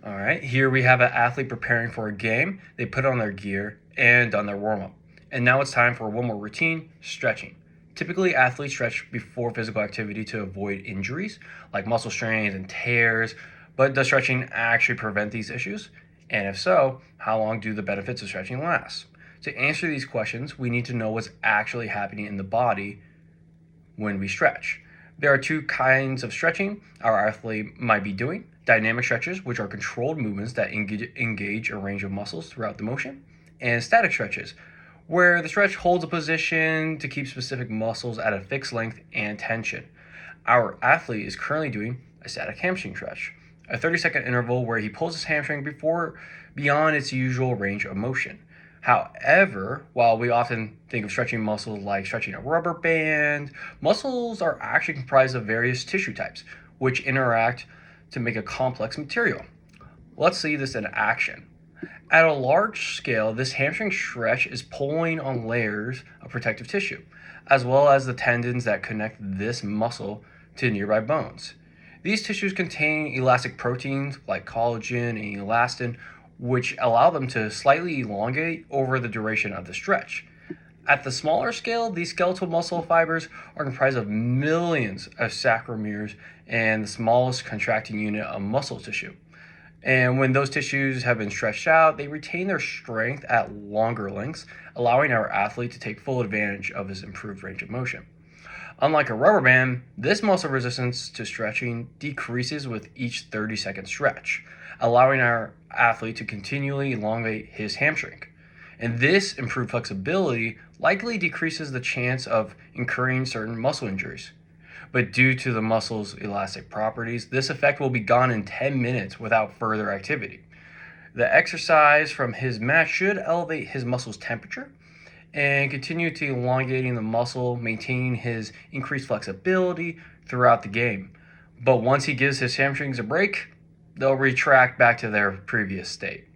All right, here we have an athlete preparing for a game. They put on their gear and done their warm up. And now it's time for one more routine, stretching. Typically, athletes stretch before physical activity to avoid injuries like muscle strains and tears. But does stretching actually prevent these issues? And if so, how long do the benefits of stretching last? To answer these questions, we need to know what's actually happening in the body when we stretch. There are two kinds of stretching our athlete might be doing: dynamic stretches, which are controlled movements that engage a range of muscles throughout the motion, and static stretches, where the stretch holds a position to keep specific muscles at a fixed length and tension. Our athlete is currently doing a static hamstring stretch, a 30-second interval where he pulls his hamstring beyond its usual range of motion. However, while we often think of stretching muscles like stretching a rubber band, muscles are actually comprised of various tissue types, which interact to make a complex material. Let's see this in action. At a large scale, this hamstring stretch is pulling on layers of protective tissue, as well as the tendons that connect this muscle to nearby bones. These tissues contain elastic proteins like collagen and elastin, which allow them to slightly elongate over the duration of the stretch. At the smaller scale, these skeletal muscle fibers are comprised of millions of sarcomeres and the smallest contracting unit of muscle tissue. And when those tissues have been stretched out, they retain their strength at longer lengths, allowing our athlete to take full advantage of his improved range of motion. Unlike a rubber band, this muscle resistance to stretching decreases with each 30-second stretch, allowing our athlete to continually elongate his hamstring. And this improved flexibility likely decreases the chance of incurring certain muscle injuries. But due to the muscle's elastic properties, this effect will be gone in 10 minutes without further activity. The exercise from his mat should elevate his muscle's temperature and continue to elongating the muscle, maintaining his increased flexibility throughout the game. But once he gives his hamstrings a break, they'll retract back to their previous state.